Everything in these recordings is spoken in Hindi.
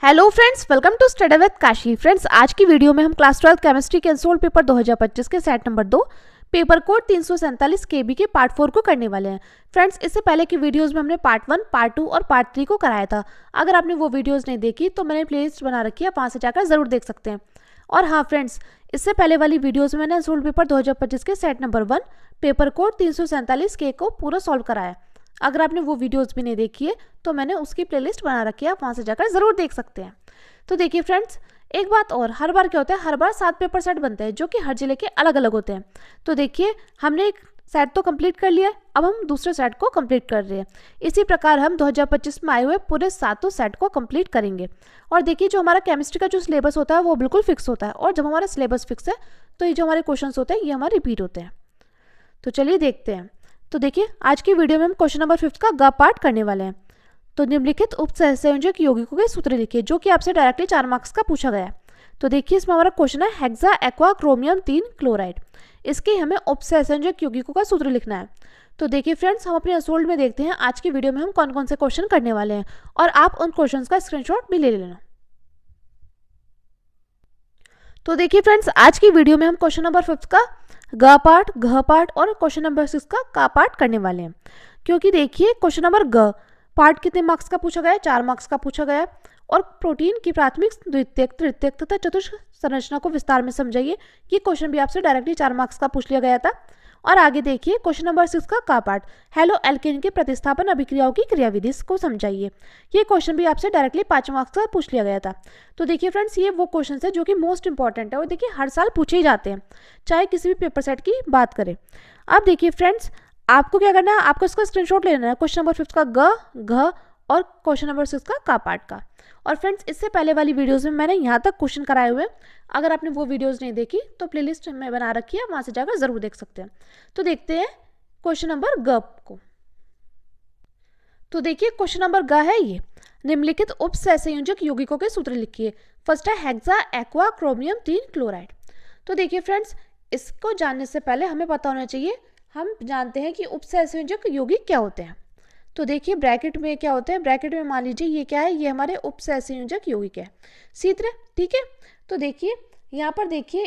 Hello friends, welcome to study with Kashi. Friends, आज की वीडियो में हम क्लास 12 केमिस्ट्री के सोल पेपर 2025 के set number 2 paper code 347 KB के पार्ट 4 को करने वाले हैं। फ्रेंड्स, इससे पहले की वीडियोस में हमने पार्ट 1, पार्ट 2 और पार्ट 3 को कराया था। अगर आपने वो वीडियोस नहीं देखी तो मैंने प्लेलिस्ट बना रखी है, वहाँ से जाकर जरूर देख सकते हैं। और हाँ फ्रेंड्स, इससे पहले वाली वीडियोज में मैंने सोल पेपर 2025 के सेट नंबर 1 पेपर कोड 347 के को पूरा सॉल्व कराया। अगर आपने वो वीडियोस भी नहीं देखी है तो मैंने उसकी प्लेलिस्ट बना रखी है, आप वहाँ से जाकर ज़रूर देख सकते हैं। तो देखिए फ्रेंड्स, एक बात और, हर बार क्या होता है, हर बार 7 पेपर सेट बनते हैं जो कि हर जिले के अलग अलग होते हैं। तो देखिए, हमने एक सेट तो कंप्लीट कर लिया है, अब हम दूसरे सेट को कंप्लीट कर रहे हैं। इसी प्रकार हम 2025 में आए हुए पूरे 7 सेट को कंप्लीट करेंगे। और देखिए, जो हमारा केमिस्ट्री का जो सिलेबस होता है वो बिल्कुल फिक्स होता है, और जब हमारा सिलेबस फिक्स है तो ये जो हमारे क्वेश्चन होते हैं ये हमारे रिपीट होते हैं। तो चलिए देखते हैं। तो देखिए, आज की वीडियो में हम क्वेश्चन नंबर 5 का ग पार्ट करने वाले हैं। तो निम्नलिखित उपसहसंयोजक यौगिकों के सूत्र लिखिए, जो कि आपसे डायरेक्टली 4 मार्क्स का पूछा गया है। तो देखिए, इसमें हमारा क्वेश्चन है हेक्सा एक्वा क्रोमियम 3 क्लोराइड। इसके हमें उपसहसंयोजक यौगिकों का सूत्र लिखना है। तो देखिए फ्रेंड्स, हम अपने अनसोल्ड में देखते हैं आज की वीडियो में हम कौन कौन से क्वेश्चन करने वाले हैं, और आप उन क्वेश्चन का स्क्रीनशॉट भी ले लेना। तो देखिए फ्रेंड्स, आज की वीडियो में हम क्वेश्चन नंबर 5 का ग पार्ट, घ पार्ट और क्वेश्चन नंबर 6 का पार्ट करने वाले हैं। क्योंकि देखिए, क्वेश्चन नंबर ग पार्ट कितने मार्क्स का पूछा गया है? 4 मार्क्स का पूछा गया है। और प्रोटीन की प्राथमिक, द्वितीयक, तृतीयक तथा चतुर्थ संरचना को विस्तार में समझाइए। ये क्वेश्चन भी आपसे डायरेक्टली 4 मार्क्स का पूछ लिया गया था। और आगे देखिए, क्वेश्चन नंबर 6 का पार्ट, हेलो एल्केन के प्रतिस्थापन अभिक्रियाओं की क्रियाविधि को समझाइए। ये क्वेश्चन भी आपसे डायरेक्टली 5 मार्क्स का पूछ लिया गया था। तो देखिए फ्रेंड्स, ये वो क्वेश्चन है जो कि मोस्ट इंपॉर्टेंट है, और देखिए हर साल पूछे ही जाते हैं, चाहे किसी भी पेपर सेट की बात करें। अब देखिए फ्रेंड्स, आपको क्या करना है, आपको इसका स्क्रीनशॉट ले लेना है, क्वेश्चन नंबर 5 का घ और क्वेश्चन नंबर 6 का पार्ट का। और फ्रेंड्स, इससे पहले वाली वीडियोस में मैंने यहाँ तक क्वेश्चन कराए हुए हैं। अगर आपने वो वीडियोस नहीं देखी तो प्लेलिस्ट में बना रखी है, वहाँ से जाकर जरूर देख सकते हैं। तो देखते हैं क्वेश्चन नंबर ग को। तो देखिए, क्वेश्चन नंबर ग है ये, निम्नलिखित उपसहसंयोजक यौगिकों के सूत्र लिखिए। फर्स्ट है हेक्सा एक्वा क्रोमियम 3 क्लोराइड। तो देखिए फ्रेंड्स, इसको जानने से पहले हमें पता होना चाहिए, हम जानते हैं कि उपसहसंयोजक यौगिक क्या होते हैं। तो देखिए, ब्रैकेट में क्या होते हैं, ब्रैकेट में मान लीजिए ये क्या है, ये हमारे उपसहसंयोजक यौगिक है, सूत्र, ठीक है। तो देखिए यहाँ पर देखिए,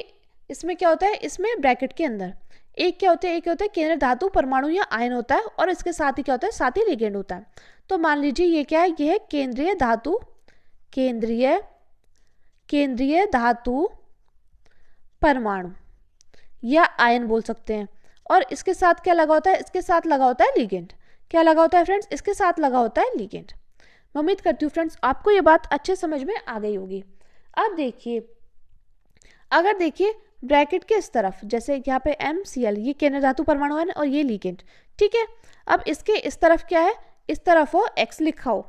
इसमें क्या होता है, इसमें ब्रैकेट के अंदर एक क्या होता है, एक होता है केंद्रीय धातु परमाणु या आयन होता है, और इसके साथ ही क्या होता है, साथ ही लिगेंड होता है। तो मान लीजिए ये क्या है, ये है केंद्रीय धातु, केंद्रीय धातु परमाणु या आयन बोल सकते हैं। और इसके साथ क्या लगा होता है, इसके साथ लगा होता है लिगेंड। क्या लगा होता है फ्रेंड्स, इसके साथ लगा होता है लिगेंड। मैं उम्मीद करती हूँ फ्रेंड्स आपको ये बात अच्छे समझ में आ गई होगी। अब देखिए, अगर देखिए ब्रैकेट के इस तरफ, जैसे यहाँ पे MCl, ये केंद्रीय धातु परमाणु है और ये लिगेंड, ठीक है। अब इसके इस तरफ क्या है, इस तरफ हो X लिखा हो,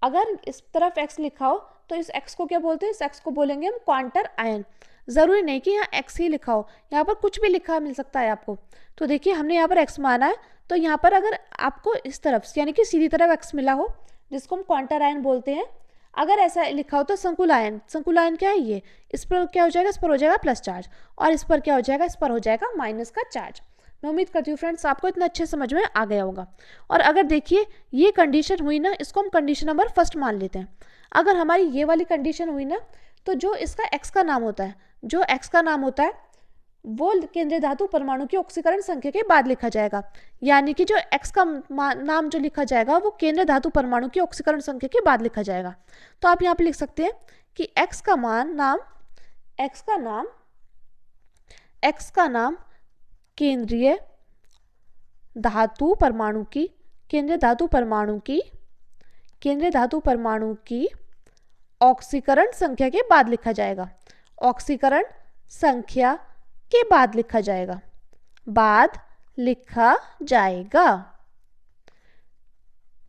अगर इस तरफ X लिखा हो तो इस X को क्या बोलते हैं, इस X को बोलेंगे हम क्वांटर आयन। जरूरी नहीं कि यहाँ X ही लिखा हो, यहाँ पर कुछ भी लिखा मिल सकता है आपको। तो देखिए, हमने यहाँ पर X माना है, तो यहाँ पर अगर आपको इस तरफ यानी कि सीधी तरफ X मिला हो, जिसको हम क्वांटर आयन बोलते हैं, अगर ऐसा लिखा हो तो संकुल आयन। संकुल आयन क्या है, ये इस पर क्या हो जाएगा, इस पर हो जाएगा प्लस चार्ज, और इस पर क्या हो जाएगा, इस पर हो जाएगा माइनस का चार्ज। मैं उम्मीद करती हूँ फ्रेंड्स आपको इतना अच्छे समझ में आ गया होगा। और अगर देखिए ये कंडीशन हुई ना, इसको हम कंडीशन नंबर फर्स्ट मान लेते हैं। अगर हमारी ये वाली कंडीशन हुई ना, तो जो इसका X का नाम होता है, जो X का नाम होता है वो केंद्रीय धातु परमाणु की ऑक्सीकरण संख्या के बाद लिखा जाएगा। यानी कि जो X का नाम जो लिखा जाएगा वो केंद्रीय धातु परमाणु की ऑक्सीकरण संख्या के बाद लिखा जाएगा। तो आप यहाँ पे लिख सकते हैं कि X का नाम केंद्रीय धातु परमाणु की ऑक्सीकरण संख्या के बाद लिखा जाएगा। ऑक्सीकरण संख्या के बाद लिखा जाएगा।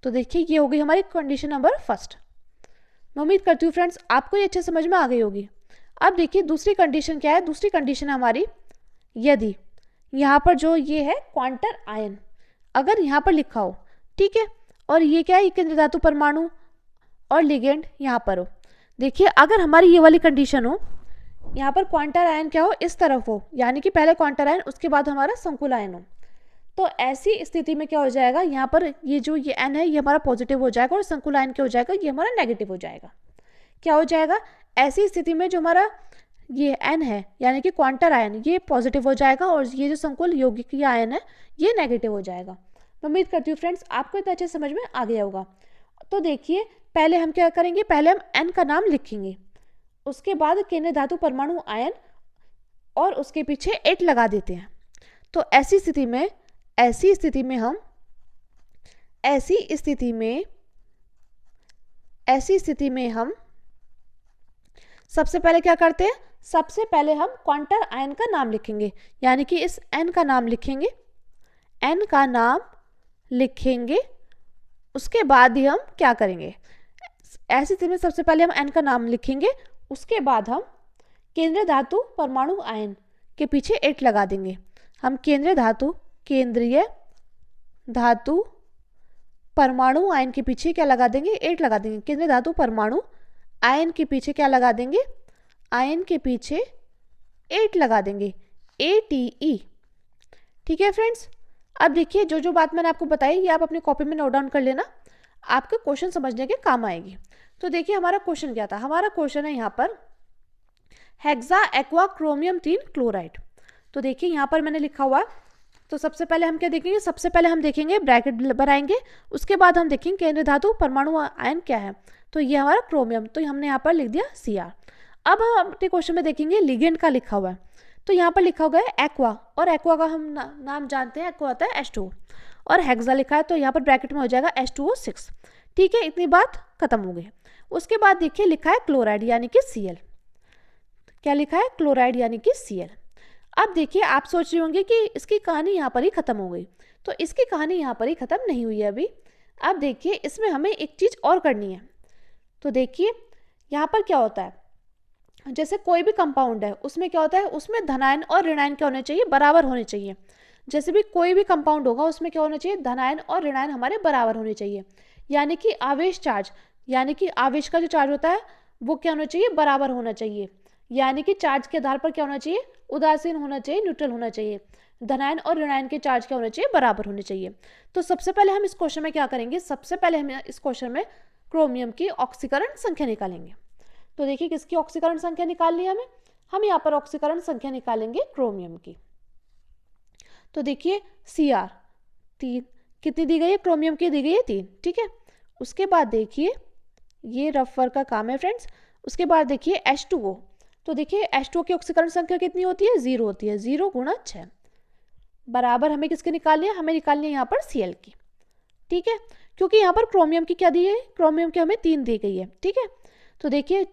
तो देखिए, ये हो गई हमारी कंडीशन नंबर फर्स्ट। मैं उम्मीद करती हूँ फ्रेंड्स आपको ये अच्छे समझ में आ गई होगी। अब देखिए दूसरी कंडीशन क्या है, दूसरी कंडीशन है हमारी, यदि यहाँ पर जो ये है क्वांटर आयन, अगर यहाँ पर लिखा हो, ठीक है, और ये क्या है, केंद्रीय धातु परमाणु और लिगेंड यहाँ पर हो। देखिए, अगर हमारी ये वाली कंडीशन हो, यहाँ पर क्वांटर आयन क्या हो, इस तरफ हो, यानी कि पहले क्वांटर आयन उसके बाद हमारा संकुल आयन हो, तो ऐसी स्थिति में क्या हो जाएगा, यहाँ पर ये जो ये N है ये हमारा पॉजिटिव हो जाएगा, और संकुल आयन क्या हो जाएगा, ये हमारा नेगेटिव हो जाएगा। क्या हो जाएगा, ऐसी स्थिति में जो हमारा ये n है यानी कि क्वांटर आयन ये पॉजिटिव हो जाएगा और ये जो संकुल यौगिकीय आयन है ये नेगेटिव हो जाएगा। मैं उम्मीद करती हूँ फ्रेंड्स आपको इतना अच्छे समझ में आ गया होगा। तो देखिए पहले हम क्या करेंगे, पहले हम n का नाम लिखेंगे, उसके बाद केंद्रीय धातु परमाणु आयन और उसके पीछे 8 लगा देते हैं। तो ऐसी स्थिति में हम सबसे पहले क्या करते हैं, सबसे पहले हम क्वांटर आयन का नाम लिखेंगे, यानी कि इस n का नाम लिखेंगे, उसके बाद ही हम क्या करेंगे, ऐसी स्थिति में सबसे पहले हम n का नाम लिखेंगे, उसके बाद हम केंद्रीय धातु परमाणु आयन के पीछे 8 लगा देंगे। हम केंद्रीय धातु परमाणु आयन के पीछे क्या लगा देंगे, 8 लगा देंगे। केंद्रीय धातु परमाणु आयन के पीछे क्या लगा देंगे, आयन के पीछे 8 लगा देंगे, ATE। ठीक है फ्रेंड्स, अब देखिए जो जो बात मैंने आपको बताई ये आप अपनी कॉपी में नोट डाउन कर लेना, आपके क्वेश्चन समझने के काम आएगी। तो देखिए हमारा क्वेश्चन क्या था, हमारा क्वेश्चन है यहाँ पर हेक्सा एक्वा क्रोमियम 3 क्लोराइड। तो देखिए यहाँ पर मैंने लिखा हुआ, तो सबसे पहले हम क्या देखेंगे, सबसे पहले हम देखेंगे ब्रैकेट बनाएंगे, उसके बाद हम देखेंगे केंद्रीय धातु परमाणु आयन क्या है, तो ये हमारा क्रोमियम, तो हमने यहाँ पर लिख दिया Cr। अब हम अपने क्वेश्चन में देखेंगे लिगेंड का लिखा हुआ है, तो यहाँ पर लिखा हुआ है एक्वा, और एक्वा का हम नाम जानते हैं, एक्वा होता है H2O, और हेक्सा लिखा है तो यहाँ पर ब्रैकेट में हो जाएगा H2O6। ठीक है, इतनी बात खत्म हो गई। उसके बाद देखिए लिखा है क्लोराइड यानी कि Cl, क्या लिखा है, क्लोराइड यानी कि Cl। अब देखिए आप सोच रहे होंगे कि इसकी कहानी यहाँ पर ही खत्म हो गई, तो इसकी कहानी यहाँ पर ही खत्म नहीं हुई है अभी। अब देखिए इसमें हमें एक चीज़ और करनी है। तो देखिए यहाँ पर क्या होता है, जैसे कोई भी कंपाउंड है उसमें क्या होता है, उसमें धनायन और ऋणायन क्या होने चाहिए, बराबर होने चाहिए। जैसे भी कोई भी कंपाउंड होगा उसमें क्या होना चाहिए, धनायन और ऋणायन हमारे बराबर होने चाहिए, यानी कि आवेश चार्ज, यानी कि आवेश का जो चार्ज होता है वो क्या होना चाहिए, बराबर होना चाहिए, यानी कि चार्ज के आधार पर क्या होना चाहिए, उदासीन होना चाहिए, न्यूट्रल होना चाहिए। धनायन और ऋणायन के चार्ज क्या होना चाहिए, बराबर होने चाहिए। तो सबसे पहले हम इस क्वेश्चन में क्या करेंगे, सबसे पहले हम इस क्वेश्चन में क्रोमियम की ऑक्सीकरण संख्या निकालेंगे। तो देखिए किसकी ऑक्सीकरण संख्या निकालनी है हम यहाँ पर ऑक्सीकरण संख्या निकालेंगे क्रोमियम की। तो देखिए Cr 3 कितनी दी गई है, क्रोमियम की दी गई है 3। ठीक है, उसके बाद देखिए ये रफर का काम है फ्रेंड्स। उसके बाद देखिए H2O, तो देखिए H2O की ऑक्सीकरण संख्या कितनी होती है, 0 होती है, 0 × 6 बराबर हमें किसकी निकालनी है, हमें निकालनी है यहाँ पर Cl की। ठीक है, क्योंकि यहाँ पर क्रोमियम की क्या दी है, क्रोमियम की हमें 3 दी गई है। ठीक है, तो देखिए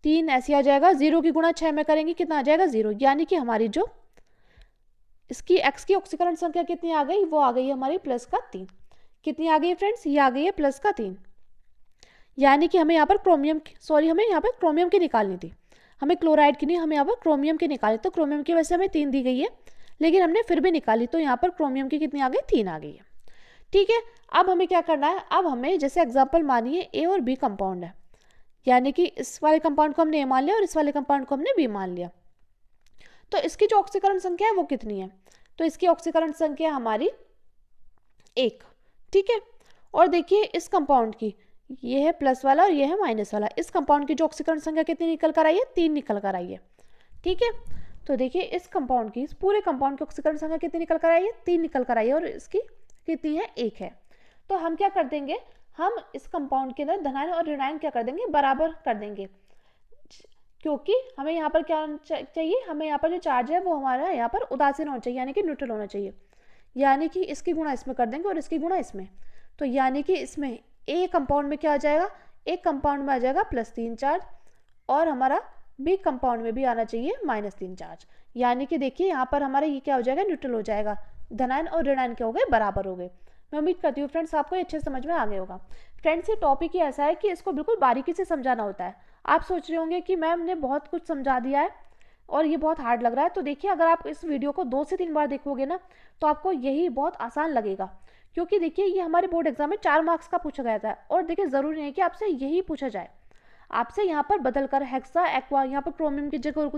3 ऐसे आ जाएगा, 0 की गुणा 6 में करेंगे कितना आ जाएगा, 0, यानी कि हमारी जो इसकी x की ऑक्सीकरण संख्या कितनी आ गई, वो आ गई है हमारी +3। कितनी आ गई फ्रेंड्स, ये आ गई है +3, यानी कि हमें यहाँ पर हमें यहाँ पर क्रोमियम की निकालनी थी, हमें क्लोराइड की नहीं, हमें यहाँ पर क्रोमियम की निकाली। तो क्रोमियम की वैसे हमें 3 दी गई है, लेकिन हमने फिर भी निकाली, तो यहाँ पर क्रोमियम की कितनी आ गई, 3 आ गई है। ठीक है, अब हमें क्या करना है, अब हमें जैसे एग्जाम्पल मानिए A और B कंपाउंड है, यानी कि इस वाले कंपाउंड को हमने A मान लिया और इस वाले कंपाउंड को हमने B मान लिया, तो इसकी जो ऑक्सीकरण संख्या है वो कितनी है, तो इसकी ऑक्सीकरण संख्या हमारी 1। ठीक है, और देखिए इस कंपाउंड की, ये है प्लस वाला और ये है माइनस वाला, इस कंपाउंड की जो ऑक्सीकरण संख्या कितनी निकल कर आई है, 3 निकल कर आई है। ठीक है, तो देखिए इस कंपाउंड की, इस पूरे कंपाउंड की ऑक्सीकरण संख्या कितनी निकल कर आई है, 3 निकल कर आई है, और इसकी कितनी है, 1 है। तो हम क्या कर देंगे, हम इस कंपाउंड के अंदर धनायन और ऋणायन क्या कर देंगे, बराबर कर देंगे, क्योंकि हमें यहाँ पर क्या चाहिए, हमें यहाँ पर जो चार्ज है वो हमारा यहाँ पर उदासीन होना चाहिए, यानी कि न्यूट्रल होना चाहिए, यानी कि इसकी गुणा इसमें कर देंगे और इसकी गुणा इसमें, तो यानी कि इसमें ए कंपाउंड में क्या आ जाएगा, एक कंपाउंड में आ जाएगा +3 चार्ज, और हमारा बी कंपाउंड में भी आना चाहिए -3 चार्ज, यानी कि देखिए यहाँ पर हमारा ये क्या हो जाएगा, न्यूट्रल हो जाएगा, धनायन और ऋणायन क्या हो गए, बराबर हो गए। मैं उम्मीद करती हूँ फ्रेंड्स आपको ये अच्छे समझ में आ गया होगा। फ्रेंड्स ये टॉपिक ही ऐसा है कि इसको बिल्कुल बारीकी से समझाना होता है। आप सोच रहे होंगे कि मैम ने बहुत कुछ समझा दिया है और ये बहुत हार्ड लग रहा है, तो देखिए अगर आप इस वीडियो को 2 से 3 बार देखोगे ना तो आपको यही बहुत आसान लगेगा, क्योंकि देखिए ये हमारे बोर्ड एग्जाम में 4 मार्क्स का पूछा गया था, और देखिए ज़रूरी नहीं है कि आपसे यही पूछा जाए, आपसे यहाँ पर बदल कर हेक्सा एक्वा, यहाँ पर क्रोमियम की जगह और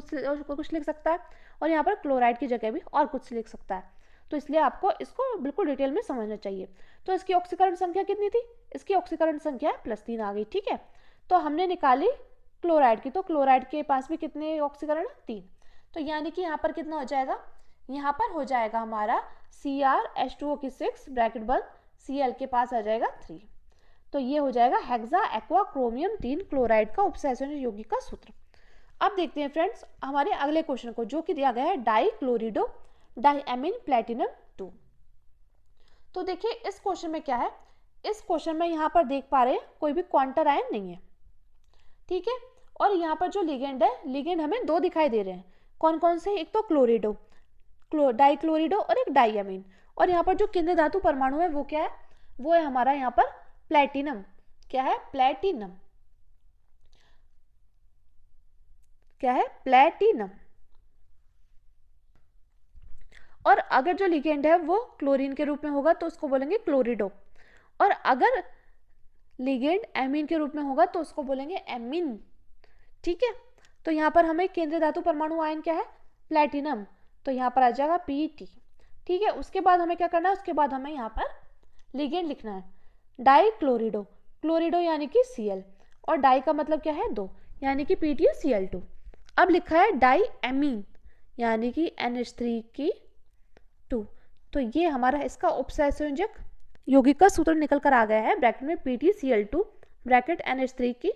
कुछ लिख सकता है, और यहाँ पर क्लोराइड की जगह भी और कुछ लिख सकता है, तो इसलिए आपको इसको बिल्कुल डिटेल में समझना चाहिए। तो इसकी ऑक्सीकरण संख्या कितनी थी, इसकी ऑक्सीकरण संख्या +3 आ गई। ठीक है, तो हमने निकाली क्लोराइड की, तो क्लोराइड के पास भी कितने ऑक्सीकरण है? 3। तो यानी कि यहाँ पर कितना हो जाएगा? यहाँ पर हो जाएगा हमारा CrH2O की 6 ब्रैकेट बंद, Cl के पास आ जाएगा 3। तो ये हो जाएगा हेक्सा एक्वा क्रोमियम 3 क्लोराइड का उपसंयोजन यौगिक का सूत्र। अब देखते हैं फ्रेंड्स हमारे अगले क्वेश्चन को, जो कि दिया गया है डाइक्लोरिडो डाइएमीन प्लेटिनम 2। तो देखिए इस क्वेश्चन में क्या है, इस क्वेश्चन में यहाँ पर देख पा रहे हैं कोई भी क्वांटर आयन नहीं है, ठीक है। और यहाँ पर जो लिगेंड है, लिगेंड हमें 2 दिखाई दे रहे हैं। कौन कौन से? एक तो क्लोरिडो, डाइक्लोरिडो और एक डाइएमीन। और यहाँ पर जो केंद्रीय धातु परमाणु है वो क्या है? वो है हमारा यहाँ पर प्लेटिनम। क्या है? प्लेटिनम। क्या है? प्लेटिनम। और अगर जो लिगेंड है वो क्लोरीन के रूप में होगा तो उसको बोलेंगे क्लोरिडो, और अगर लिगेंड एमीन के रूप में होगा तो उसको बोलेंगे एमीन, ठीक है। तो यहाँ पर हमें केंद्रीय धातु परमाणु आयन क्या है? प्लेटिनम। तो यहाँ पर आ जाएगा Pt, ठीक है। उसके बाद हमें क्या करना है? उसके बाद हमें यहाँ पर लिगेंड लिखना है डाइक्लोरिडो, क्लोरिडो यानी कि Cl, और डाई का मतलब क्या है? 2, यानी कि PtCl2। अब लिखा है डाइएमीन यानी कि NH3 की 2। तो ये हमारा इसका उपसंयोजक यौगिक का सूत्र निकल कर आ गया है, ब्रैकेट में PtCl2 ब्रैकेट NH3 की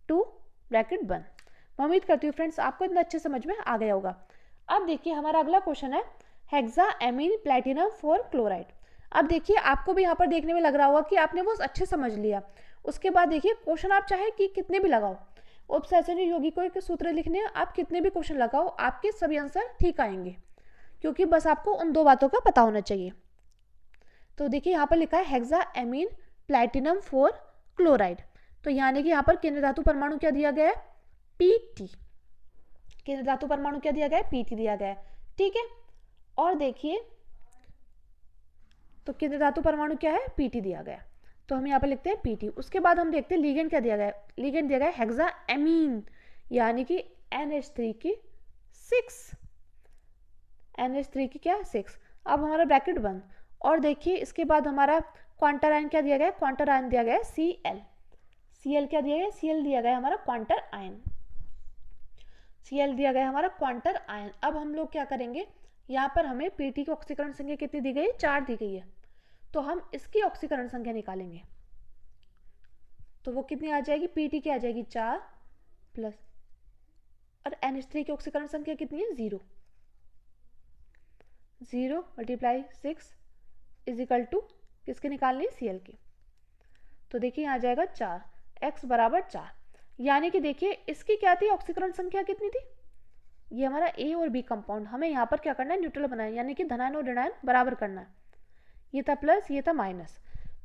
2 ब्रैकेट बंद। मैं उम्मीद करती हूँ फ्रेंड्स आपको इतना अच्छे समझ में आ गया होगा। अब देखिए हमारा अगला क्वेश्चन है हेक्साएमीन प्लेटिनम 4 क्लोराइड। अब देखिए आपको भी यहाँ पर देखने में लग रहा होगा कि आपने वो अच्छे समझ लिया। उसके बाद देखिए क्वेश्चन आप चाहे कि कितने भी लगाओ, उपसंयोजक यौगिकों के सूत्र लिखने आप कितने भी क्वेश्चन लगाओ, आपके सभी आंसर ठीक आएंगे, क्योंकि बस आपको उन 2 बातों का पता होना चाहिए। तो देखिए यहाँ पर लिखा है हेक्साएमीन प्लेटिनम 4 क्लोराइड। तो यानी कि यहाँ पर केंद्रीय धातु परमाणु क्या दिया गया है? Pt। केंद्रीय धातु परमाणु क्या दिया गया है? Pt दिया गया है, ठीक है। और देखिए तो केंद्रीय धातु परमाणु क्या है? Pt दिया गया है, तो हम यहाँ पर लिखते हैं Pt। उसके बाद हम देखते हैं लिगेंड क्या दिया गया है। लिगेंड दिया गया है हेक्साएमीन यानी कि NH3 की 6, NH3 की क्या? 6। अब हमारा ब्रैकेट बंद, और देखिए इसके बाद हमारा क्वांटर आयन क्या दिया गया है? क्वांटर आयन दिया गया है Cl। Cl क्या दिया गया है? Cl दिया गया है हमारा क्वांटर आयन, Cl दिया गया है हमारा क्वांटर आयन। अब हम लोग क्या करेंगे, यहाँ पर हमें Pt की ऑक्सीकरण संख्या कितनी दी गई है? 4 दी गई है, तो हम इसकी ऑक्सीकरण संख्या निकालेंगे। तो वो कितनी आ जाएगी? Pt की आ जाएगी 4 प्लस, और NH3 की ऑक्सीकरण संख्या कितनी है? 0। 0 मल्टीप्लाई 6 इज इक्वल टू किसके निकालनी? Cl की। तो देखिए आ जाएगा 4, x बराबर 4। यानी कि देखिए इसकी क्या थी? ऑक्सीकरण संख्या कितनी थी? ये हमारा A और B कंपाउंड, हमें यहाँ पर क्या करना है? न्यूट्रल बनाना है, यानी कि धनायन और ऋणायन बराबर करना है। ये था प्लस, ये था माइनस।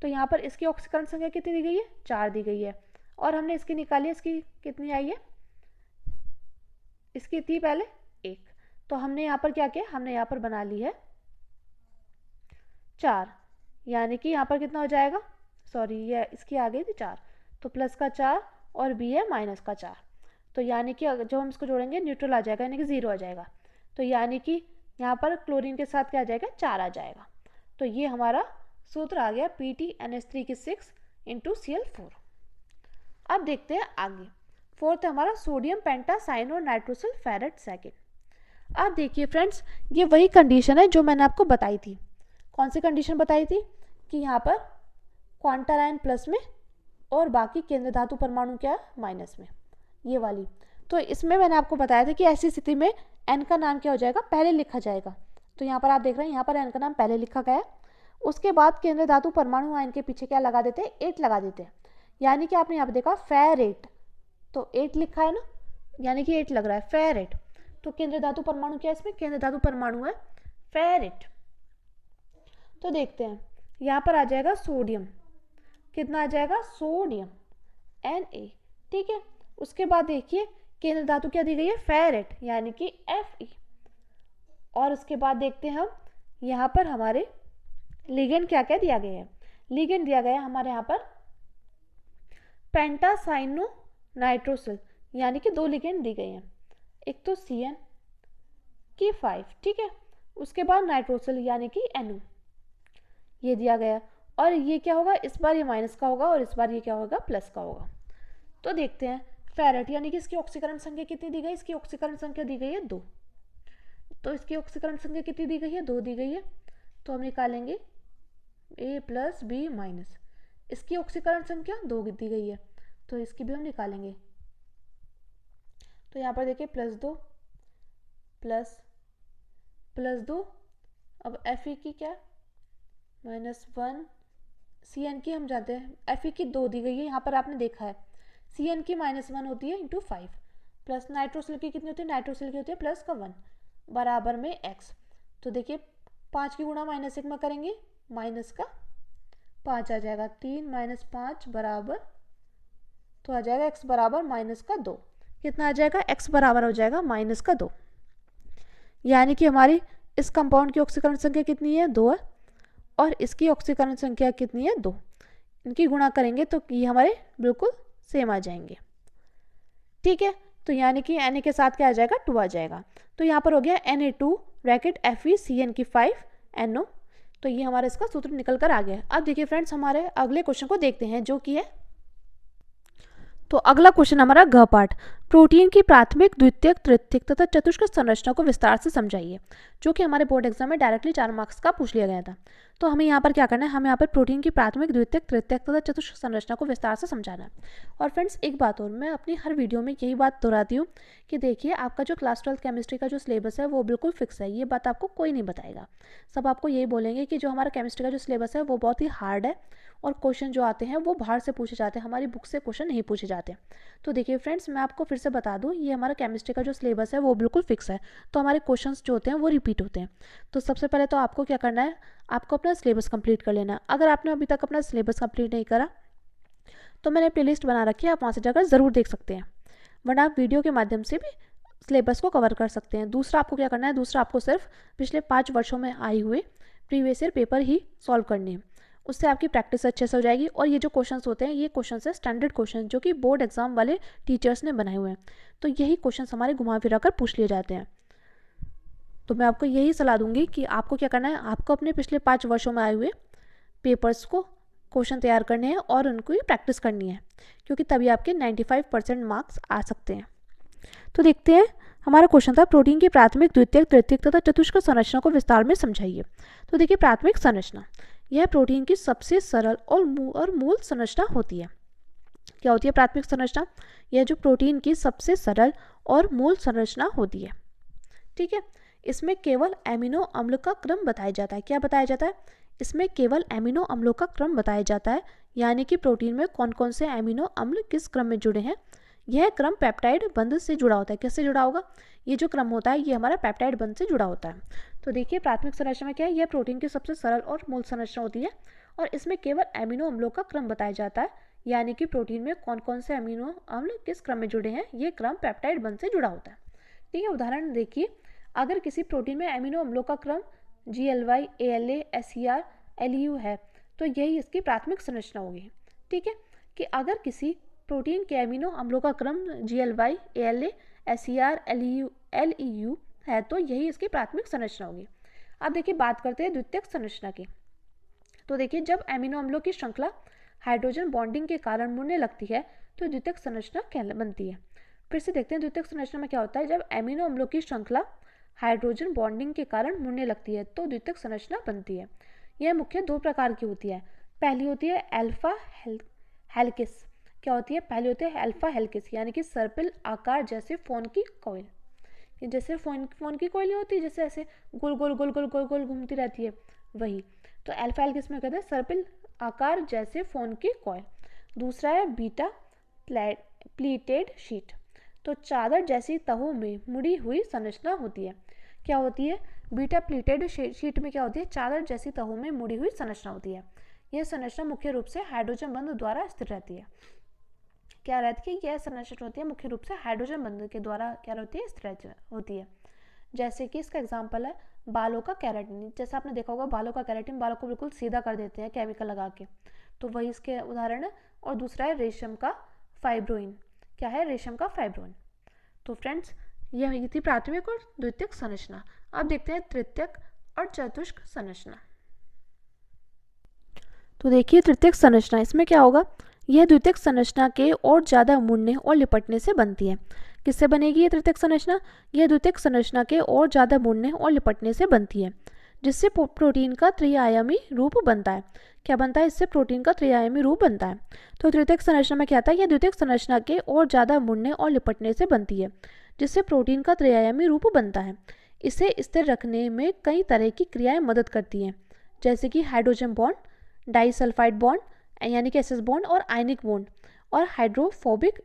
तो यहाँ पर इसकी ऑक्सीकरण संख्या कितनी दी गई है? 4 दी गई है। और हमने इसकी निकाली, इसकी कितनी आई है? इसकी थी पहले 1, तो हमने यहाँ पर क्या किया? हमने यहाँ पर बना ली है 4, यानी कि यहाँ पर कितना हो जाएगा? सॉरी ये इसकी आ गई थी 4, तो प्लस का 4 और B है माइनस का 4। तो यानी कि जब हम इसको जोड़ेंगे न्यूट्रल आ जाएगा, यानी कि 0 आ जाएगा। तो यानी कि यहाँ पर क्लोरीन के साथ क्या आ जाएगा? 4 आ जाएगा। तो ये हमारा सूत्र आ गया PtNH3 की 6 इंटू Cl4। अब देखते हैं आगे, फोर्थ है हमारा सोडियम पेंटासाइनो नाइट्रोसिल फेरेट सेकेंड। अब देखिए फ्रेंड्स ये वही कंडीशन है जो मैंने आपको बताई थी। कौन सी कंडीशन बताई थी? कि यहाँ पर क्वांटर आयन प्लस में और बाकी केंद्र धातु परमाणु क्या है? माइनस में, ये वाली। तो इसमें मैंने आपको बताया था कि ऐसी स्थिति में n का नाम क्या हो जाएगा? पहले लिखा जाएगा। तो यहाँ पर आप देख रहे हैं यहाँ पर n का नाम पहले लिखा गया है। उसके बाद केंद्र धातु परमाणु आयन के पीछे क्या लगा देते हैं? 8 लगा देते हैं। यानी कि आपने यहाँ पर देखा फेरेट, तो 8 लिखा है ना, यानी कि 8 लग रहा है फेरेट। तो केंद्र धातु परमाणु क्या है? इसमें केंद्र धातु परमाणु है फेरेट। तो देखते हैं यहाँ पर आ जाएगा सोडियम, कितना आ जाएगा? सोडियम Na, ठीक है। उसके बाद देखिए केंद्र धातु क्या दी गई है? फेरेट, यानी कि Fe। और उसके बाद देखते हैं हम यहाँ पर हमारे लिगेंड क्या क्या दिया गया है। लिगेंड दिया गया है हमारे यहाँ पर पेंटासाइनो नाइट्रोसिल, यानी कि 2 लिगेंड दी गई हैं। एक तो Cn की 5, ठीक है। उसके बाद नाइट्रोसिल यानी कि Nu, ये दिया गया। और ये क्या होगा? इस बार ये माइनस का होगा और इस बार ये क्या होगा? प्लस का होगा। तो देखते हैं फेरेट, यानी कि इसकी ऑक्सीकरण संख्या कितनी दी गई, इसकी ऑक्सीकरण संख्या दी गई है 2, तो इसकी ऑक्सीकरण संख्या कितनी दी गई है, 2 दी गई है, तो हम निकालेंगे A प्लस बी माइनस, इसकी ऑक्सीकरण संख्या 2 दी गई है, तो इसकी भी हम निकालेंगे। तो यहाँ पर देखिए +2 +2, अब Fe की क्या -1, Cn की हम जानते हैं Fe की 2 दी गई है, यहाँ पर आपने देखा है Cn की -1 होती है इंटू 5, प्लस नाइट्रोसिल की कितनी होती है, नाइट्रोसिल की होती है प्लस का 1 बराबर में x। तो देखिए 5 की गुणा -1 में करेंगे माइनस का 5 आ जाएगा, 3 - 5 बराबर, तो आ जाएगा x बराबर -2, कितना आ जाएगा, x बराबर हो जाएगा -2, यानी कि हमारी इस कंपाउंड की ऑक्सीकरण संख्या कितनी है, 2 है, और इसकी ऑक्सीकरण संख्या कितनी है, 2, इनकी गुणा करेंगे तो ये हमारे बिल्कुल सेम आ जाएंगे। ठीक है, तो यानी कि Na के साथ क्या आ जाएगा, 2 आ जाएगा, तो यहाँ पर हो गया Na2 ब्रैकेट FeCN की 5 NO, तो ये हमारा इसका सूत्र निकल कर आ गया। अब देखिए फ्रेंड्स हमारे अगले क्वेश्चन को देखते हैं जो कि है, तो अगला क्वेश्चन हमारा घ पार्ट, प्रोटीन की प्राथमिक, द्वितीयक, तृतीयक तथा चतुष्क संरचना को विस्तार से समझाइए, जो कि हमारे बोर्ड एग्जाम में डायरेक्टली 4 मार्क्स का पूछ लिया गया था। तो हमें यहाँ पर क्या करना है, हमें यहाँ पर प्रोटीन की प्राथमिक, द्वितीयक, तृतीयक तथा चतुष्क संरचना को विस्तार से समझाना है। और फ्रेंड्स एक बात और, मैं अपनी हर वीडियो में यही बात दोहराती हूँ कि देखिए आपका जो क्लास 12 केमिस्ट्री का जो सिलेबस है वो बिल्कुल फिक्स है, ये बात आपको कोई नहीं बताएगा। सब आपको यही बोलेंगे कि जो हमारा केमिस्ट्री का जो सिलेबस है वो बहुत ही हार्ड है, और क्वेश्चन जो आते हैं वो बाहर से पूछे जाते हैं, हमारी बुक से क्वेश्चन नहीं पूछे जाते। तो देखिए फ्रेंड्स मैं आपको फिर से बता दूं, ये हमारा केमिस्ट्री का जो सिलेबस है वो बिल्कुल फिक्स है, तो हमारे क्वेश्चंस जो होते हैं वो रिपीट होते हैं। तो सबसे पहले तो आपको क्या करना है, आपको अपना सिलेबस कंप्लीट कर लेना है। अगर आपने अभी तक अपना सिलेबस कंप्लीट नहीं करा तो मैंने प्लेलिस्ट बना रखी है, आप वहाँ से जाकर ज़रूर देख सकते हैं, वरना आप वीडियो के माध्यम से भी सिलेबस को कवर कर सकते हैं। दूसरा आपको क्या करना है, दूसरा आपको सिर्फ पिछले 5 वर्षों में आए हुए प्रीवियस ईयर पेपर ही सॉल्व करने हैं, उससे आपकी प्रैक्टिस अच्छे से हो जाएगी। और ये जो क्वेश्चंस होते हैं ये क्वेश्चंस है स्टैंडर्ड क्वेश्चन जो कि बोर्ड एग्जाम वाले टीचर्स ने बनाए हुए हैं, तो यही क्वेश्चंस हमारे घुमा फिरा कर पूछ लिए जाते हैं। तो मैं आपको यही सलाह दूंगी कि आपको क्या करना है, आपको अपने पिछले 5 वर्षों में आए हुए पेपर्स को क्वेश्चन तैयार करने हैं और उनको ही प्रैक्टिस करनी है, क्योंकि तभी आपके 95% मार्क्स आ सकते हैं। तो देखते हैं, हमारा क्वेश्चन था प्रोटीन की प्राथमिक, द्वितीयक, तृतीयक तथा चतुष्क संरचना को विस्तार में समझाइए। तो देखिए प्राथमिक संरचना, यह प्रोटीन की सबसे सरल और मूल संरचना होती है। क्या होती है प्राथमिक संरचना, यह जो प्रोटीन की सबसे सरल और मूल संरचना होती है। ठीक है, इसमें केवल एमिनो अम्ल का क्रम बताया जाता है। क्या बताया जाता है, इसमें केवल एमिनो अम्लों का क्रम बताया जाता है, यानी कि प्रोटीन में कौन कौन से एमिनो अम्ल किस क्रम में जुड़े हैं, यह क्रम पेप्टाइड बंध से जुड़ा होता है। किससे जुड़ा होगा, ये जो क्रम होता है ये हमारा पेप्टाइड बंध से जुड़ा होता है। तो देखिए प्राथमिक संरचना में क्या है, यह प्रोटीन की सबसे सरल और मूल संरचना होती है, और इसमें केवल एमिनो अम्लों का क्रम बताया जाता है, यानी कि प्रोटीन में कौन कौन से एमिनो अम्ल किस क्रम में जुड़े हैं, ये क्रम पेप्टाइड बंध से जुड़ा होता है। ठीक है, उदाहरण देखिए, अगर किसी प्रोटीन में एमिनो अम्लों का क्रम GLY, ALA, SER, LEU है तो यही इसकी प्राथमिक संरचना होगी। ठीक है, कि अगर किसी प्रोटीन के एमिनो अम्लों का क्रम GLY, ALA, SER, LEU है तो यही इसकी प्राथमिक संरचना होगी। अब देखिए बात करते हैं द्वितीयक संरचना की। तो देखिए जब एमिनो अम्लों की श्रृंखला हाइड्रोजन बॉन्डिंग के कारण मुड़ने लगती है तो द्वितीयक संरचना बनती है। फिर से देखते हैं द्वितीयक संरचना में क्या होता है, जब एमिनो अम्लों की श्रृंखला हाइड्रोजन बॉन्डिंग के कारण मुड़ने लगती है तो द्वितीयक संरचना बनती है। यह मुख्य 2 प्रकार की होती है। पहली होती है अल्फा हेलिकिस। क्या होती है, पहली होती है अल्फा हेलिकिस, यानी कि सर्पिल आकार जैसे फोन की कॉइल, जैसे फोन की कॉइल होती है, जैसे ऐसे गोल गोल गोल गोल गोल गोल घूमती रहती है, वही। तो अल्फा हेलिकिस में कहते हैं सर्पिल आकार जैसे फोन की कॉइल। दूसरा है बीटा प्लीटेड शीट, तो चादर जैसी तहों में मुड़ी हुई संरचना होती है। क्या होती है, बीटा प्लीटेड शीट में क्या होती है, चादर जैसी तहों में मुड़ी हुई संरचना होती है। यह संरचना मुख्य रूप से हाइड्रोजन बंध द्वारा स्थिर रहती है। क्या रहती है, यह संरचना होती है मुख्य रूप से हाइड्रोजन बंध के द्वारा क्या होती है, स्थिर होती है। जैसे कि इसका एग्जाम्पल है बालों का केराटिन। जैसे आपने देखा होगा बालों का केराटिन बालों को बिल्कुल सीधा कर देते हैं केमिकल लगा के, तो वही इसके उदाहरण है। और दूसरा है रेशम का फाइब्रोइन। क्या है, रेशम का फाइब्रोइन। तो फ्रेंड्स यह थी प्राथमिक और द्वितीयक संरचना। अब देखते हैं तृतीयक और चतुष्क संरचना। तो देखिए तृतीयक संरचना, इसमें क्या होगा, यह द्वितीयक संरचना के और ज़्यादा मुड़ने और लिपटने से बनती है। किससे बनेगी ये द्वितीयक संरचना? यह द्वितीयक संरचना के और ज़्यादा मुड़ने और लिपटने से बनती है, जिससे प्रोटीन का त्रिआयामी रूप बनता है। क्या बनता है? इससे प्रोटीन का त्रिआयामी रूप बनता है। तो द्वितीयक संरचना में क्या आता है? यह द्वितीयक संरचना के और ज़्यादा मुड़ने और लिपटने से बनती है, जिससे प्रोटीन का त्रिआयामी रूप बनता है। इसे स्थिर रखने में कई तरह की क्रियाएं मदद करती हैं, जैसे कि हाइड्रोजन बॉन्ड, डाइसल्फाइड बॉन्ड यानी कि एसएस बॉन्ड, और आयनिक बॉन्ड, और हाइड्रोफोबिक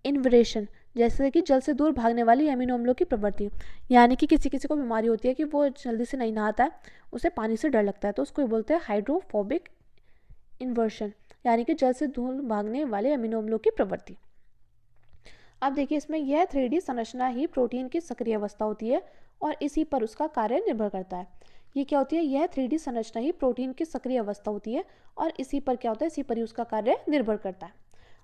इन्वरेशन जैसे कि जल से दूर भागने वाली अमीनो अम्लों की प्रवृत्ति। यानी कि किसी किसी को बीमारी होती है कि वो जल्दी से नहीं नहाता है, उसे पानी से डर लगता है, तो उसको बोलते हैं हाइड्रोफोबिक इन्वर्शन, यानी कि जल से दूर भागने वाले अमीनो अम्लों की प्रवृत्ति। अब देखिए इसमें यह 3D संरचना ही प्रोटीन की सक्रिय अवस्था होती है और इसी पर उसका कार्य निर्भर करता है। ये क्या होती है? यह 3D संरचना ही प्रोटीन की सक्रिय अवस्था होती है और इसी पर क्या होता है? इसी पर ही उसका कार्य निर्भर करता है।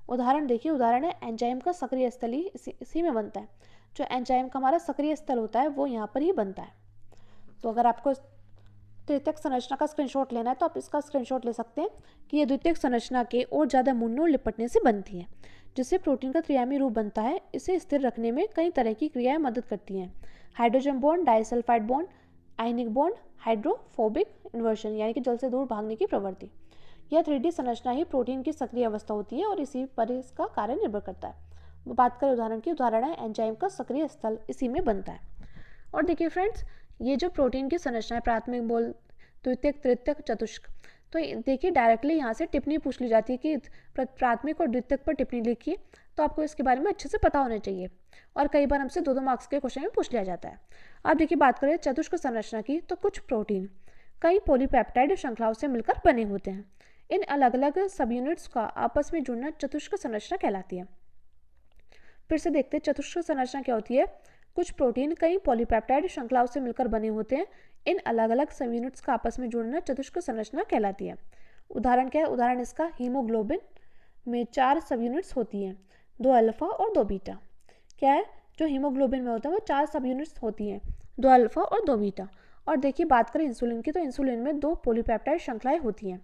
उदाहरण देखिए, उदाहरण है एंजाइम का सक्रिय स्थल ही इसी में बनता है। जो एंजाइम का हमारा सक्रिय स्थल होता है वो यहाँ पर ही बनता है। तो अगर आपको द्वितीयक संरचना का स्क्रीनशॉट लेना है तो आप इसका स्क्रीनशॉट ले सकते हैं कि यह द्वितीयक संरचना के और ज़्यादा मुड़ने और लिपटने से बनती है, जिससे प्रोटीन का त्रिआयामी रूप बनता है। इसे स्थिर रखने में कई तरह की क्रियाएं मदद करती हैं। Hydrogen bond, disulphide bond, ionic bond, hydrophobic inversion यानी कि जल से दूर भागने की प्रवृत्ति। यह 3D संरचना ही प्रोटीन की सक्रिय अवस्था होती है और इसी पर इसका कार्य निर्भर करता है। बात करें उदाहरण की, उदाहरण है एंजाइम का सक्रिय स्थल इसी में बनता है। और देखिए फ्रेंड्स, ये जो प्रोटीन की संरचना है, प्राथमिक, मूल, द्वितीयक, तृतीयक, चतुष्क, तो देखिए डायरेक्टली यहाँ से टिप्पणी पूछ ली जाती है कि प्राथमिक और द्वितीयक पर टिप्पणी लिखिए, तो आपको इसके बारे में अच्छे से पता होना चाहिए। और कई बार हमसे 2-2 मार्क्स के क्वेश्चन में पूछ लिया जाता है। अब देखिए बात करें चतुष्क संरचना की, तो कुछ प्रोटीन कई पॉलीपेप्टाइड श्रृंखलाओं से मिलकर बने होते हैं। इन अलग अलग सब यूनिट्स का आपस में जुड़ना चतुष्क संरचना कहलाती है। फिर से देखते हैं चतुष्क संरचना क्या होती है। कुछ प्रोटीन कई पॉलीपेप्टाइड श्रृंखलाओं से मिलकर बने होते हैं। इन अलग अलग सब यूनिट्स का आपस में जुड़ना चतुष्क संरचना कहलाती है। उदाहरण क्या है? उदाहरण इसका हीमोग्लोबिन में 4 सब यूनिट्स होती हैं, 2 अल्फा और 2 बीटा। क्या है? जो हीमोग्लोबिन में होता है वो 4 सब यूनिट्स होती हैं, 2 अल्फा और 2 बीटा। और देखिए बात करें इंसुलिन की, तो इंसुलिन में 2 पॉलीपेप्टाइड श्रृंखलाएं होती हैं,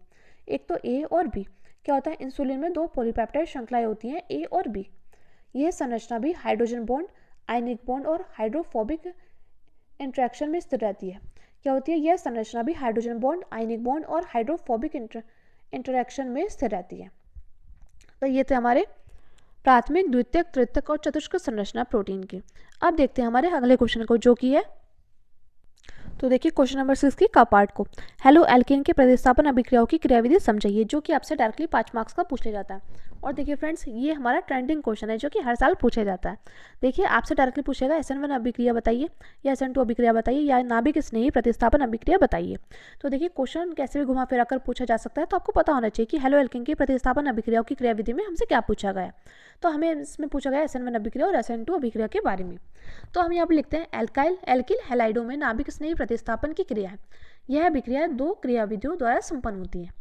एक तो ए और बी। क्या होता है? इंसुलिन में 2 पॉलीपेप्टाइड श्रृंखलाएं होती हैं, ए और बी। यह संरचना भी हाइड्रोजन बॉन्ड, आयनिक बॉन्ड और हाइड्रोफोबिक इंटरेक्शन में स्थिर रहती है। क्या होती है? यह संरचना भी हाइड्रोजन बॉन्ड, आयनिक बॉन्ड और हाइड्रोफोबिक इंटरेक्शन में स्थिर रहती है। तो ये थे हमारे प्राथमिक, द्वितीयक, तृतीयक और चतुष्क संरचना प्रोटीन की। अब देखते हैं हमारे अगले क्वेश्चन को, जो कि है, तो देखिए क्वेश्चन नंबर 6 की का पार्ट को, हेलो एल्केन के प्रतिस्थापन अभिक्रियाओं की क्रियाविधि समझाइए, जो कि आपसे डायरेक्टली 5 मार्क्स का पूछ लिया जाता है। और देखिए फ्रेंड्स, ये हमारा ट्रेंडिंग क्वेश्चन है जो कि हर साल पूछा जाता है। देखिए आपसे डायरेक्टली पूछेगा SN1 अभिक्रिया बताइए, या SN2 अभिक्रिया बताइए, या नाभिक स्नेही प्रतिस्थापन अभिक्रिया बताइए। तो देखिए क्वेश्चन कैसे भी घुमा फिरा कर पूछा जा सकता है, तो आपको पता होना चाहिए कि हेलो एल्केन की प्रतिस्थापन अभिक्रियाओं की क्रियाविधि में हमसे क्या पूछा गया। तो हमें इसमें पूछा गया SN1 अभिक्रिया और SN2 अभिक्रिया के बारे में। तो हम यहाँ पर लिखते हैं एल्किल हैलाइडों में नाभिक स्नेही प्रतिस्थापन की क्रिया है। यह अभिक्रिया 2 क्रियाविधियों द्वारा संपन्न होती है।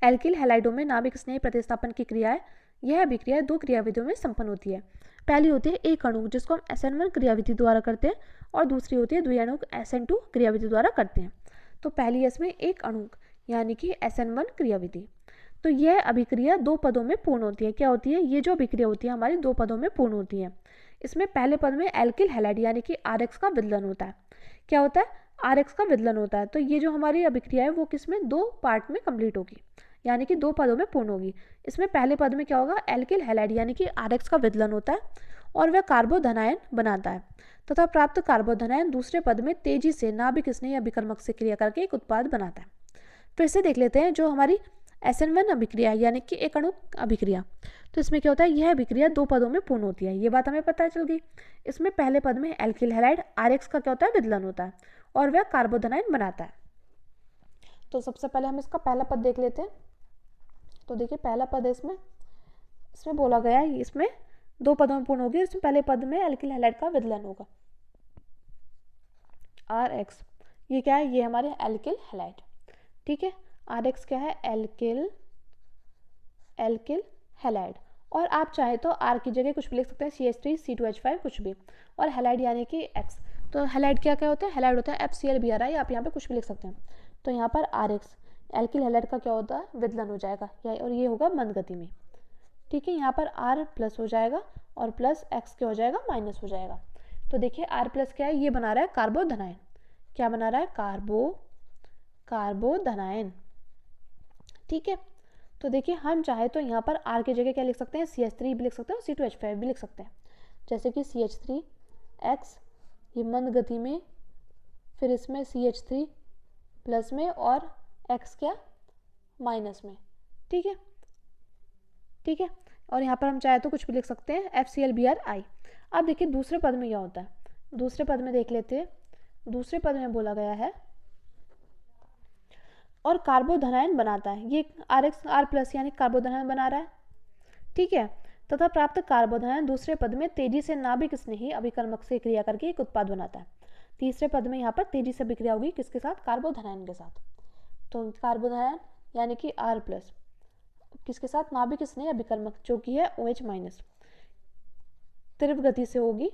एल्किल हैलाइडों में नाभिक स्नेही प्रतिस्थापन की क्रिया है। यह अभिक्रिया 2 क्रियाविधियों में संपन्न होती है। पहली होती है एक अणु, जिसको हम SN1 क्रियाविधि द्वारा करते हैं, और दूसरी होती है द्विअणुक SN2 क्रियाविधि द्वारा करते हैं। तो पहली है इसमें एक अणु यानी कि SN1 क्रियाविधि। तो यह अभिक्रिया 2 पदों में पूर्ण होती है। क्या होती है? ये जो अभिक्रिया होती है हमारी 2 पदों में पूर्ण होती है। इसमें पहले पद में एल्किल हैलाइड यानी कि RX का विदलन होता है। क्या होता है? RX का विदलन होता है। तो ये जो हमारी अभिक्रिया है वो किसमें? 2 पार्ट में कंप्लीट होगी, यानी कि 2 पदों में पूर्ण होगी। इसमें पहले पद में क्या होगा? एल्किल हैलाइड यानी कि RX का विदलन होता है और वह कार्बोधनायन बनाता है, तथा प्राप्त कार्बोधनायन दूसरे पद में तेजी से नाभिक स्नेही अभिकर्मक से क्रिया करके एक उत्पाद बनाता है। फिर से देख लेते हैं जो हमारी SN1 अभिक्रिया यानी कि एक अणु अभिक्रिया। तो इसमें क्या होता है? यह अभिक्रिया 2 पदों में पूर्ण होती है, ये बात हमें पता चल गई। इसमें पहले पद में एल्किल हैलाइड RX का क्या होता है? विदलन होता है और वह कार्बोधनायन बनाता है। तो सबसे पहले हम इसका पहला पद देख लेते हैं। तो देखिए पहला पद है इसमें बोला गया है इसमें 2 पदों में पूर्ण होगी। इसमें पहले पद में एल्किल हैलाइड का विदलन होगा RX। ये क्या है? ये हमारे एल्किल हैलाइड, ठीक है। RX क्या है? Alkyl halide. और आप चाहे तो R की जगह कुछ भी लिख सकते हैं, CH3 C2H5 कुछ भी, और हैलाइड यानी कि X। तो हैलाइड क्या क्या होता है? हैलाइड होता है FCl BRI, आप यहाँ पे कुछ भी लिख सकते हैं। तो यहाँ पर RX एल्किल हैलाइड का क्या होता है, विदलन हो जाएगा, और ये होगा मंद गति में। ठीक है, यहाँ पर R प्लस हो जाएगा और प्लस X क्या हो जाएगा, माइनस हो जाएगा। तो देखिए R प्लस क्या है, ये बना रहा है कार्बोधनायन। क्या बना रहा है, कार्बोधनायन। ठीक है, तो देखिए हम चाहे तो यहाँ पर R की जगह क्या लिख सकते हैं, CH3 भी लिख सकते हैं और C2H5 भी लिख सकते हैं। जैसे कि CH3X ये मंद गति में, फिर इसमें CH3 प्लस में और X क्या, माइनस में। ठीक है, ठीक है, और यहाँ पर हम चाहे तो कुछ भी लिख सकते हैं, FClBrI। अब देखिए दूसरे पद में क्या होता है, दूसरे पद में देख लेते हैं। दूसरे पद में बोला गया है और कार्बोधनायन बनाता है, ये R प्लस यानी कार्बोधनायन बना रहा है। ठीक है, तथा प्राप्त कार्बोधनायन दूसरे पद में तेजी से नाभिक स्नेही अभिकर्मक से क्रिया करके एक उत्पाद बनाता है। तीसरे पद में यहाँ पर तेजी से अभिक्रिया होगी किसके साथ, कार्बोधनायन के साथ। तो कार्बोधनायन यानी कि R प्लस किसके साथ, नाभिक स्नेही अभिकर्मक जो कि है OH माइनस, तीव्र गति से होगी।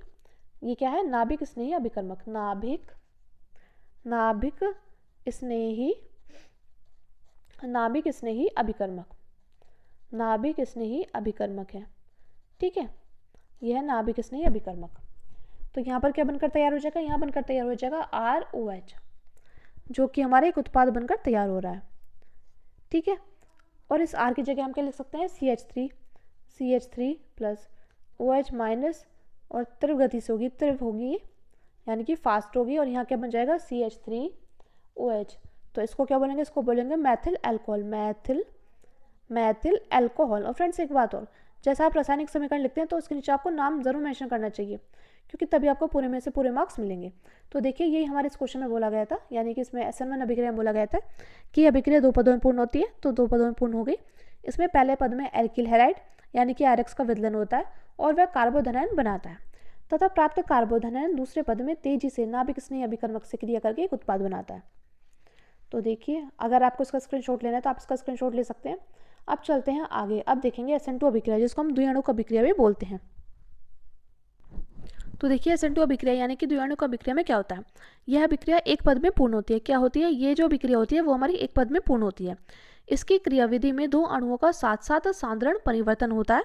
ये क्या है, नाभिक स्नेही अभिकर्मक, नाभिक स्नेही अभिकर्मक, नाभिक स्नेही अभिकर्मक है। ठीक है, यह है नाभिक स्नेही अभिकर्मक। तो यहाँ पर क्या बनकर तैयार हो जाएगा, यहाँ बनकर तैयार हो जाएगा ROH, जो कि हमारे एक उत्पाद बनकर तैयार हो रहा है। ठीक है, और इस R की जगह हम क्या लिख सकते हैं, CH3 प्लस OH माइनस, और तीव्र गति से होगी, तीव्र होगी यानी कि फास्ट होगी, और यहाँ क्या बन जाएगा, CH3OH। तो इसको क्या बोलेंगे, इसको बोलेंगे मैथिल अल्कोहल, मैथिल अल्कोहल। और फ्रेंड्स एक बात और, जैसा आप रासायनिक समीकरण लिखते हैं तो उसके नीचे आपको नाम जरूर मेंशन करना चाहिए, क्योंकि तभी आपको पूरे में से पूरे मार्क्स मिलेंगे। तो देखिए यही हमारे इस क्वेश्चन में बोला गया था, यानी कि इसमें SN1 अभिक्रिया में बोला गया था कि अभिक्रिया 2 पदों में पूर्ण होती है, तो 2 पदों में पूर्ण हो गई। इसमें पहले पद में एल्किल हैलाइड यानी कि RX का विदलन होता है और वह कार्बोधनायन बनाता है, तथा प्राप्त कार्बोधनायन दूसरे पद में तेजी से नाभिक स्नेही अभिकर्मक से क्रिया करके एक उत्पाद बनाता है। तो देखिए अगर आपको इसका स्क्रीनशॉट लेना है तो आप इसका स्क्रीनशॉट ले सकते हैं। अब चलते हैं आगे, अब देखेंगे SN2 अभिक्रिया, जिसको हम द्विअणुक अभिक्रिया भी बोलते हैं। तो देखिए SN2 अभिक्रिया यानी कि द्विअणुक अभिक्रिया में क्या होता है, यह अभिक्रिया एक पद में पूर्ण होती है। क्या होती है, ये जो अभिक्रिया होती है वो हमारी एक पद में पूर्ण होती है। इसकी क्रियाविधि में 2 अणुओं का साथ साथ सांद्रण परिवर्तन होता है।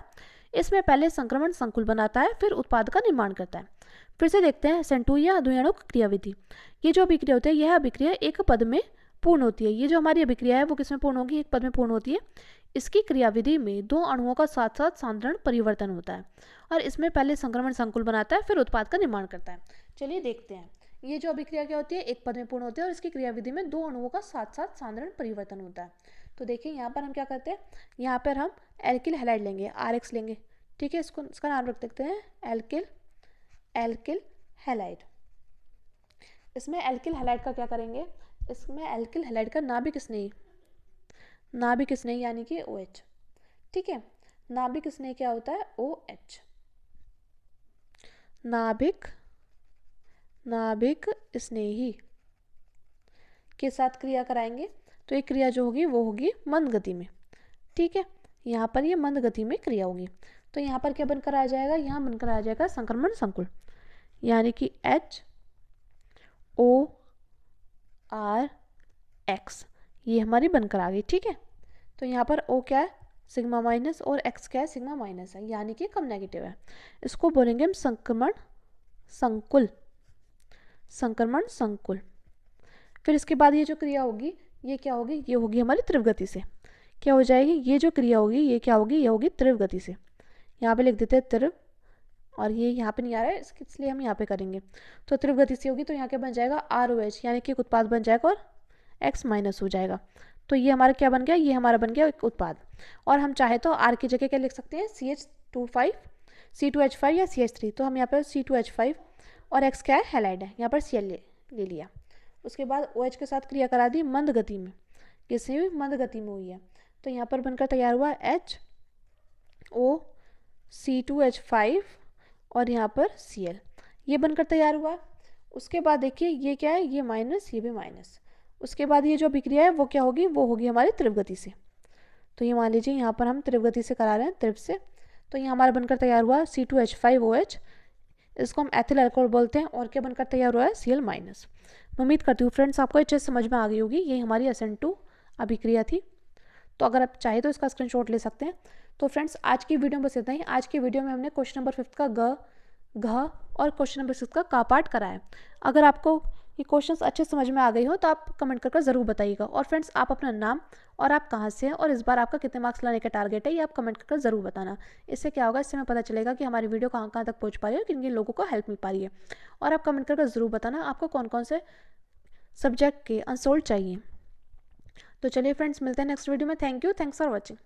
इसमें पहले संक्रमण संकुल बनाता है, फिर उत्पाद का निर्माण करता है। फिर से देखते हैं SN2 या द्विअणुक क्रियाविधि। ये जो अभिक्रिया होती है, यह अभिक्रिया एक पद में पूर्ण होती है। ये जो हमारी अभिक्रिया है वो किसमें पूर्ण होगी, एक पद में पूर्ण होती है। इसकी क्रियाविधि में 2 अणुओं का साथ साथ सांद्रण परिवर्तन होता है, और इसमें पहले संक्रमण संकुल बनाता है, फिर उत्पाद का निर्माण करता है। चलिए देखते हैं, ये जो अभिक्रिया क्या होती है, एक पद में पूर्ण होती है, और इसकी क्रियाविधि में 2 अणुओं का साथ साथ सांद्रण परिवर्तन होता है। तो देखिए यहाँ पर हम क्या करते हैं, यहाँ पर हम एल्किल हैलाइड लेंगे, RX लेंगे। ठीक है, इसका नाम रख देते हैं एल्किल हैलाइड। इसमें एल्किल हैलाइड का क्या करेंगे, इसमें एल्किल हैलाइड का नाभिक स्नेही यानी कि OH। ठीक है, नाभिक स्नेही क्या होता है, OH। नाभिक स्नेही के साथ क्रिया कराएंगे, तो एक क्रिया जो होगी वो होगी मंद गति में। ठीक है, यहाँ पर ये मंद गति में क्रिया होगी। तो यहाँ पर क्या बनकर आ जाएगा, यहाँ बनकर आ जाएगा संक्रमण संकुल, यानी कि HORX, ये हमारी बनकर आ गई। ठीक है, तो यहाँ पर O क्या है, सिग्मा माइनस, और X क्या है, सिग्मा माइनस है, यानी कि कम नेगेटिव है। इसको बोलेंगे हम संक्रमण संकुल। फिर इसके बाद ये जो क्रिया होगी ये क्या होगी, ये होगी हमारी तीव्र गति से। क्या हो जाएगी, ये जो क्रिया होगी ये क्या होगी, ये होगी तीव्र गति से। यहाँ पे लिख देते हैं तीव्र, और ये यहाँ पे नहीं आ रहा है इसलिए हम यहाँ पे करेंगे। तो तीव्र गति से होगी, तो यहाँ क्या बन जाएगा, ROH, यानी कि एक उत्पाद बन जाएगा, और X माइनस हो जाएगा। तो ये हमारा क्या बन गया, ये हमारा बन गया एक उत्पाद। और हम चाहे तो R की जगह क्या लिख सकते हैं, C2H5 या CH3। तो हम यहाँ पर C2H5 और X क्या है, हैलाइड है, यहाँ पर Cl ले लिया। उसके बाद OH के साथ क्रिया करा दी मंद गति में, किसी भी मंद गति में हुई है। तो यहाँ पर बनकर तैयार हुआ HOC2H5 और यहाँ पर Cl, ये बनकर तैयार हुआ। उसके बाद देखिए ये क्या है, ये माइनस, ये भी माइनस। उसके बाद ये जो अभिक्रिया है वो क्या होगी, वो होगी हमारी तीव्र गति से। तो ये मान लीजिए यहाँ पर हम तीव्र गति से करा रहे हैं, तीव्र से। तो ये हमारा बनकर तैयार हुआ C2H5OH, इसको हम एथिल अल्कोहल बोलते हैं। और क्या बनकर तैयार हुआ है, Cl माइनस। मैं उम्मीद करती हूँ फ्रेंड्स आपको ये चीज़ समझ में आ गई होगी। ये हमारी SN2 अभिक्रिया थी। तो अगर आप चाहे तो इसका स्क्रीनशॉट ले सकते हैं। तो फ्रेंड्स आज की वीडियो में बस इतना ही। आज की वीडियो में हमने क्वेश्चन नंबर 5 का ग, घ और क्वेश्चन नंबर 6 का पार्ट कराया। अगर आपको ये क्वेश्चंस अच्छे समझ में आ गई हो तो आप कमेंट करके ज़रूर बताइएगा। और फ्रेंड्स आप अपना नाम और आप कहाँ से हैं और इस बार आपका कितने मार्क्स लाने का टारगेट है ये आप कमेंट करके ज़रूर बताना। इससे क्या होगा, इससे हमें पता चलेगा कि हमारी वीडियो कहाँ कहाँ तक पहुँच पा रही है, किन किन लोगों को हेल्प मिल पा रही है। और आप कमेंट करके ज़रूर बताना आपको कौन कौन से सब्जेक्ट के अनसोल्ड चाहिए। तो चलिए फ्रेंड्स मिलते हैं नेक्स्ट वीडियो में। Thank you, thanks for watching.